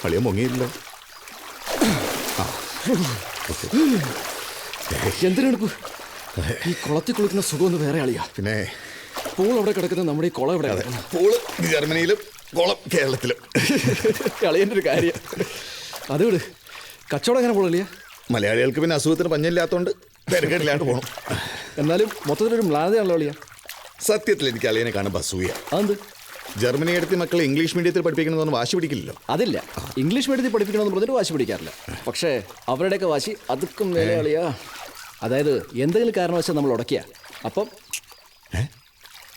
അളിയ മുങ്ങിയില്ല. എന്തിനെടുക്കൂ ഈ കുളത്തിൽ കുളിക്കുന്ന സുഖമൊന്നും വേറെ ആളിയാ. പിന്നെ പൂൾ അവിടെ കിടക്കുന്ന നമ്മുടെ ഈ കുളം എവിടെ? പൂള് ജർമ്മനിയിലും കുളം കേരളത്തിലും. കളിയൻ്റെ ഒരു കാര്യം അത് വിട്. കച്ചവടം എങ്ങനെ പോളില്ല? മലയാളികൾക്ക് പിന്നെ അസുഖത്തിന് പഞ്ഞില്ലാത്തതുകൊണ്ട് തിരക്കേടില്ലാണ്ട് പോകണം. എന്നാലും മൊത്തത്തിലൊരു മ്ലാനതയാണല്ലോ അളിയ. സത്യത്തിൽ എനിക്ക് അളിയനെ കാണുമ്പോൾ അസൂയ. അതെന്ത്? ജർമ്മനി എടുത്ത് മക്കളെ ഇംഗ്ലീഷ് മീഡിയത്തിൽ പഠിപ്പിക്കണമെന്ന് വാശി പിടിക്കില്ലല്ലോ. അതില്ല, ഇംഗ്ലീഷ് മീഡിയത്തിൽ പഠിപ്പിക്കണമെന്ന് പറഞ്ഞിട്ട് വാശി പിടിക്കാറില്ല. പക്ഷേ അവരുടെയൊക്കെ വാശി അതുക്കും മേലെ അളിയാ. അതായത് എന്തെങ്കിലും കാരണവശാൽ നമ്മൾ ഉടക്കിയ അപ്പം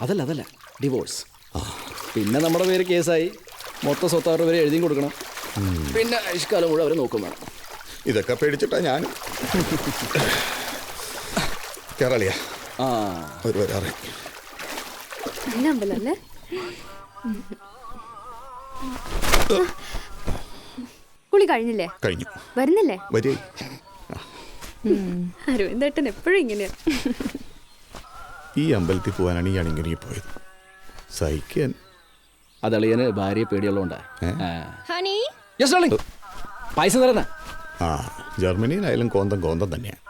അതല്ല ഡിവോഴ്സ്. പിന്നെ നമ്മുടെ പേര് കേസായി മൊത്തം സ്വത്ത് അവരുടെ പേര് എഴുതിയും കൊടുക്കണം. പിന്നെ ആയുഷ്കാലം മുഴുവൻ അവർ നോക്കും വേണം. ഇതൊക്കെ പേടിച്ചിട്ടാ ഞാൻ കേരളിയ ഒരു വരാറ്. നല്ല അമ്പലല്ലേ? കുളി കഴിഞ്ഞില്ലേ? കഴിഞ്ഞു. വരുന്നില്ലേ? വരേ. അരവിന്ദേട്ടൻ എപ്പോഴും ഇങ്ങനെയാ. ഈ അമ്പലത്തിൽ പോകാനാണ് ഈ അണിങ്ങി പോയത്. സഹിക്കാൻ അതളിയന് ഭാര്യയെ പേടിയുള്ളതുകൊണ്ടാ. പൈസ തരണ. ജർമ്മനിയിലായാലും കോന്തം തന്നെയാണ്.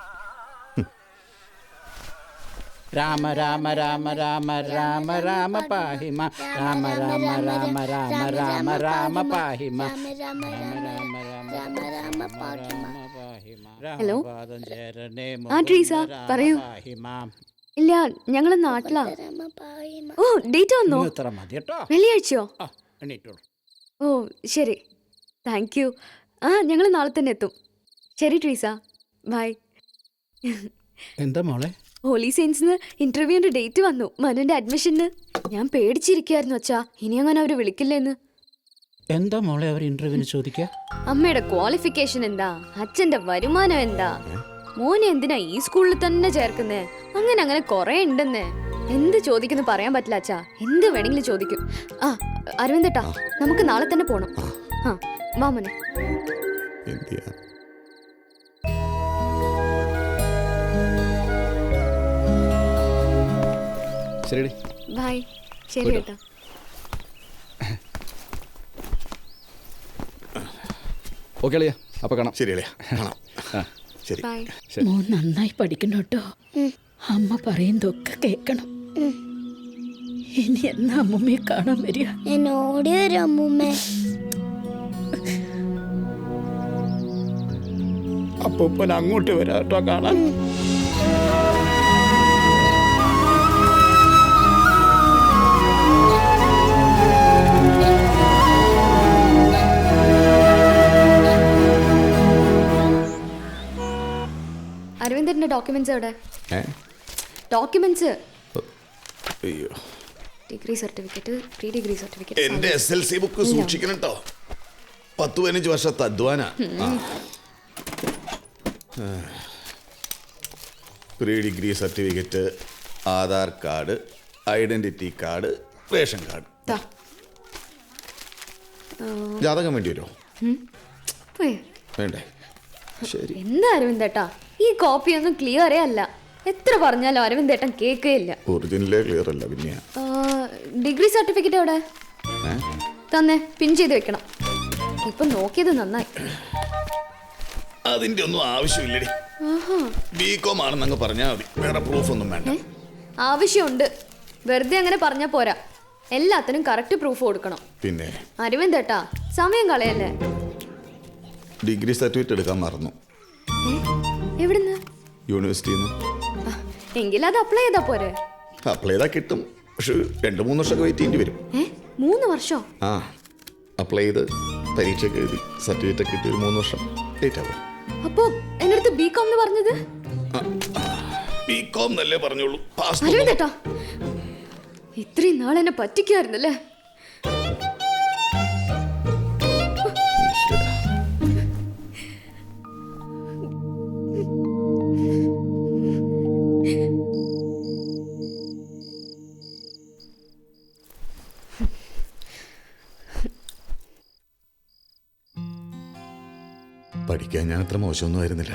രാമ രാമ രാമ രാമ രാമ രാമ പാഹിമ രാമ രാമ രാമ രാമ രാമ രാമ പാഹിമ. ഹലോ, ആ ട്രീസ പറയൂ. ഇല്ല, ഞങ്ങള് നാട്ടിലാ. ഓ, ഡേറ്റ് വന്നോ? വെള്ളിയാഴ്ചയോ? ഓ ശരി, താങ്ക് യു. ഞങ്ങൾ നാളെ തന്നെ എത്തും. ശരി ട്രീസ, ബൈ. എന്താ മോളെ? ഹോളി സെയിൻസിന് ഇന്റർവ്യൂവിന്റെ ഡേറ്റ് വന്നു. മനുവിന്റെ അഡ്മിഷന്. ഞാൻ പേടിച്ചിരിക്കായിരുന്നു അച്ഛാ, ഇനി അങ്ങനെ അവര് വിളിക്കില്ലെന്ന്. എന്താ മോളെ അവർ ഇന്റർവ്യൂവിന് ചോദിക്കുക? അമ്മയുടെ ക്വാളിഫിക്കേഷൻ എന്താ, അച്ഛന്റെ വരുമാനം എന്താ, മോനെ എന്തിനാ ഈ സ്കൂളിൽ തന്നെ ചേർക്കുന്നേ, അങ്ങനെ കൊറേ ഉണ്ടെന്ന്. എന്ത് ചോദിക്കുന്നു പറയാൻ പറ്റില്ല അച്ഛാ, എന്ത് വേണമെങ്കിലും ചോദിക്കും. അരവിന്ദേട്ടാ, നമുക്ക് നാളെ തന്നെ പോണം. വാ മോനെ. ശരി ബൈ. ശരി കേട്ടോ. ഓക്കെ അളിയ, അപ്പൊ കാണാം. ശരി അളിയ, കാണാം. ശരി. മോൻ നന്നായി പഠിക്കണം കേട്ടോ. അമ്മ പറയുന്നതൊക്കെ കേക്കണം. ഇനി എന്നാ അമ്മൂമ്മയെ കാണാൻ വരിക? എന്നോട് വരും അമ്മൂമ്മ. അപ്പൂപ്പൻ അങ്ങോട്ട് വരാട്ടോ കാണാൻ. അരവിന്ദന്റെ ഡോക്യുമെന്റ്സ് എവിടെ? Documents, degree certificate, pre degree certificate. എന്റെ SLC ബുക്ക് സൂക്ഷിക്കണം കേട്ടോ. 10-15 വർഷത്തെ അധ്വാന. Pre degree certificate, Aadhaar card, identity card, ration card. ജാതകം വേണ്ടി വരുമോ? വേണ്ടേ? ശരി. എന്താ അരവിന്ദേട്ടാ, ഈ കോപ്പി ഒന്നും ക്ലിയറേ അല്ല. എത്ര പറഞ്ഞാലും അരവിന്ദേട്ടൻ കേൾക്കുകയില്ല. ഒറിജിനലേ ക്ലിയർ അല്ല. പിന്നെ ഡിഗ്രി സർട്ടിഫിക്കറ്റ് എവിടെ? തന്നെ പിൻ ചെയ്ത് വെക്കണം. ഇപ്പൊ നോക്കിയത് നന്നായി. അതിന്റെ ഒന്നും ആവശ്യമില്ലടി. BCom ആണെന്നങ്ങ് പറഞ്ഞാൽ മതി, വേറെ പ്രൂഫ് ഒന്നും വേണ്ട. ആവശ്യമുണ്ട്. വെറുതെ അങ്ങനെ പറഞ്ഞാ പോരാ, എല്ലാത്തിനും കറക്റ്റ് പ്രൂഫ് കൊടുക്കണം. പിന്നെ അരവിന്ദേട്ടാ, സമയം കളയല്ലേ. ഡിഗ്രി സർട്ടിഫിക്കറ്റ് എടുക്കാൻ മറന്നു. എവിടുന്ന്? യൂണിവേഴ്സിറ്റിന്ന്. എങ്കിൽ അത് അപ്ലൈ ചെയ്താ പോരെ? അപ്ലൈ ചെയ്താൽ കിട്ടും, പക്ഷെ 2-3 വർഷമൊക്കെ വെയിറ്റ് ചെയ്യേണ്ടി വരും. 3 വർഷം? അപ്ലൈ ചെയ്ത് പരീക്ഷയൊക്കെ എഴുതി സർട്ടിഫിക്കറ്റ് ഒക്കെ കിട്ടി 3 വർഷം ലേറ്റ് ആവും. അപ്പോ എന്റെ അടുത്ത് BCom എന്ന് പറഞ്ഞത്? BCom എന്നല്ലേ പറഞ്ഞോളൂ. അരവിന്ദേട്ടാ, ഇത്രയും നാൾ എന്നെ പറ്റിക്കായിരുന്നല്ലേ. പഠിക്കാൻ ഞാൻ അത്ര മോശമൊന്നും ആയിരുന്നില്ല.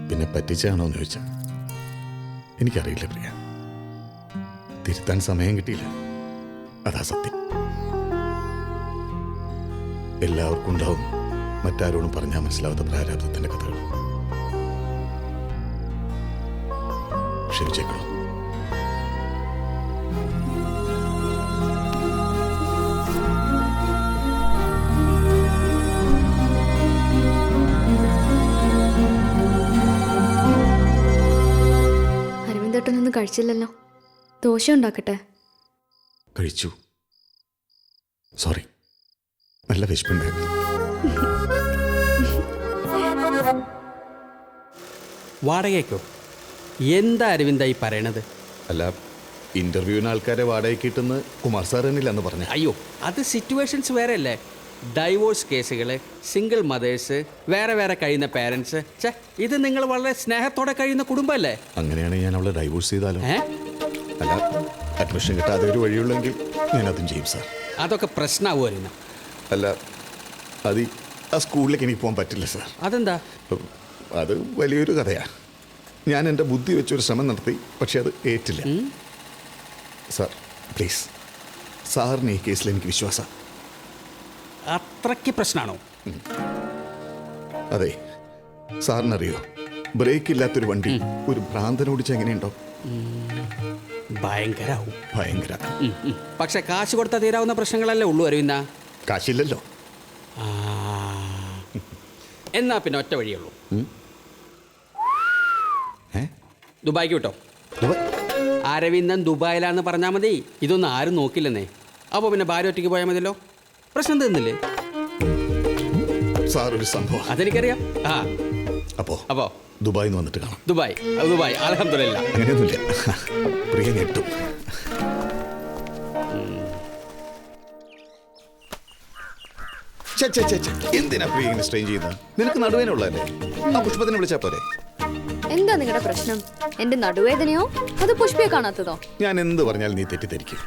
പിന്നെ പറ്റിച്ചാണോ എന്ന് ചോദിച്ചാൽ എനിക്കറിയില്ല പ്രിയ. തിരുത്താൻ സമയം കിട്ടിയില്ല, അതാ സത്യം. എല്ലാവർക്കും ഉണ്ടാവും മറ്റാരോടും പറഞ്ഞാൽ മനസ്സിലാവാത്ത പ്രാരാബ്ദത്തിന്റെ കഥകൾ. ക്ഷമിച്ചേക്കണോ? അരവിന്ദേട്ടനൊന്നും കഴിച്ചില്ലല്ലോ. ദോശ ഉണ്ടാക്കട്ടെ? കഴിച്ചു. സോറി, നല്ല വിശപ്പുണ്ടായിരുന്നു. വാടകയ്ക്കോ? എന്താ അരവിന്ദായി പറയണത്? അല്ല, ഇന്റർവ്യൂവിന് ആൾക്കാരെ വാടകയ്ക്ക് കിട്ടുന്ന കുമാർ സാർ തന്നെയില്ല എന്ന് പറഞ്ഞു. അയ്യോ, അത് സിറ്റുവേഷൻസ് വേറെ അല്ലേ. ഡൈവോഴ്സ് കേസുകൾ, സിംഗിൾ മദേഴ്സ്, വേറെ വേറെ കഴിയുന്ന പേരൻസ്. ഇത് നിങ്ങൾ വളരെ സ്നേഹത്തോടെ കഴിയുന്ന കുടുംബമല്ലേ? അങ്ങനെയാണെങ്കിൽ ഞാൻ അവളെ ഡൈവോഴ്സ് ചെയ്താലോ? ഏ അല്ല, അഡ്മിഷൻ കിട്ടാതെ ഒരു വഴിയുള്ളെങ്കിൽ ഞാൻ അതും ചെയ്യും സാർ. അതൊക്കെ പ്രശ്നമാവുമായിരുന്നു. അല്ല, അത് ആ സ്കൂളിലേക്ക് എനിക്ക് പോകാൻ പറ്റില്ല സാർ. അതെന്താ? അത് വലിയൊരു കഥയാണ്. ഞാൻ എൻ്റെ ബുദ്ധി വെച്ചൊരു ശ്രമം നടത്തി, പക്ഷെ അത് ഏറ്റില്ല. സാർ പ്ലീസ്, സാറിന് ഈ കേസിൽ എനിക്ക് വിശ്വാസം. അത്രയ്ക്ക് പ്രശ്നമാണോ? അതെ, സാറിനറിയോ, ബ്രേക്ക് ഇല്ലാത്തൊരു വണ്ടി ഒരു ഭ്രാന്തൻ ഓടിച്ച് എങ്ങനെയുണ്ടോ? ഭയങ്കരാവും. ഭയങ്കര. പക്ഷെ കാശ് കൊടുത്താൽ തീരാവുന്ന പ്രശ്നങ്ങളല്ലേ ഉള്ളൂ അരവിന്ദ. കാശില്ലല്ലോ. എന്നാ പിന്നെ ഒറ്റ വഴിയുള്ളൂ. ഏ? ദുബായിക്ക് വിട്ടോ. ദുബായ്? അരവിന്ദൻ ദുബായിലാന്ന് പറഞ്ഞാൽ മതി. ഇതൊന്നും ആരും നോക്കില്ലെന്നേ. അപ്പോൾ പിന്നെ ഭാര്യ ഒറ്റയ്ക്ക് പോയാൽ മതിയല്ലോ. പ്രശ്നം തീർന്നില്ലേ? സാർ ഒരു സംഭവം. അതെനിക്കറിയാം. ആ അപ്പോ ദുബായിൽ നിന്ന് വന്നിട്ട് കാണാം. ദുബായ് അൽഹംദുലില്ലാ. അങ്ങനെയൊന്നുമില്ല, പ്രിയ ഞെട്ടും. എന്തിനാ പ്രിയ ഇങ്ങനെ സ്ട്രെയിൻ ചെയ്യുന്നത്? നിനക്ക് നടുവേനുള്ളതല്ലേ? ആ പുഷ്പത്തിനെ വിളിച്ചാ പോരെ? എന്താ നിങ്ങളുടെ പ്രശ്നം? എന്റെ നടുവേദനയോ അത് പുഷ്പയെ കാണാത്തതോ? ഞാൻ എന്ത് പറഞ്ഞാലും നീ തെറ്റിദ്ധരിക്കും.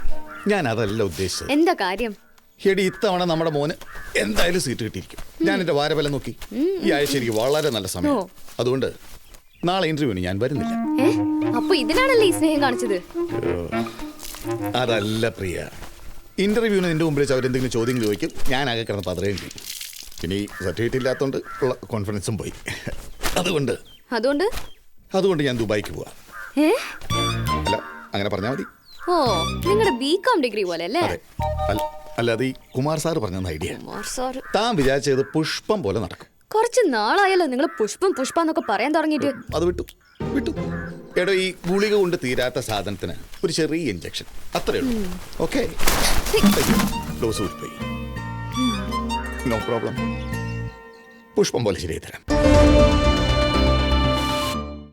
ഞാൻ അതല്ല ഉദ്ദേശിച്ചത്. എന്താ കാര്യം? എടി, ഇത്തവണ നമ്മുടെ മോന് എന്തായാലും സീറ്റ് കിട്ടിയിരിക്കും. ഞാൻ എന്റെ വാരഫലം നോക്കി. ഈ ആഴ്ച എനിക്ക് വളരെ നല്ല സമയം. അതുകൊണ്ട് നാളെ ഇന്റർവ്യൂവിന് ഞാൻ വരുന്നില്ല. അപ്പൊ ഇതിനാണല്ലേ ഈ സ്നേഹം കാണിച്ചത്? അതല്ല പ്രിയ, ഇന്റർവ്യൂവിന് നിന്റെ മുമ്പിൽ വെച്ച് അവരെന്തെങ്കിലും ചോദ്യം ചോദിക്കും, ഞാൻ ആകെ കിടന്ന് പതറുകയും ചെയ്യും. ഇനി സർട്ടിഫിക്കറ്റ് ഇല്ലാത്തതുകൊണ്ട് ഉള്ള കോൺഫിഡൻസും പോയി. അതുകൊണ്ട് ഞാൻ ദുബായിക്ക് പോവാ. അല്ല, അങ്ങനെ പറഞ്ഞാൽ മതി. ഓ, നിങ്ങളുടെ ബികോം ഡിഗ്രി പോലെ അല്ലേ? അല്ലാതെ ഈ കുമാർ സാർ പറഞ്ഞ ഐഡിയ സാർ താൻ വിചാരിച്ചത് പുഷ്പം പോലെ നടക്കും. കുറച്ച് നാളായല്ലോ നിങ്ങൾ പുഷ്പം എന്നൊക്കെ പറയാൻ തുടങ്ങിയിട്ട്. അത് വിട്ടു. എടോ, ഈ ഗുളിക കൊണ്ട് തീരാത്ത സാധനത്തിന് ഒരു ചെറിയ ഇഞ്ചക്ഷൻ, അത്രേ ഉള്ളൂ. ഓക്കെ, ഡോസ് വിട്ടുപോയി. No problem. പുഷ്പം പോലെ ശരിയായി തരാം.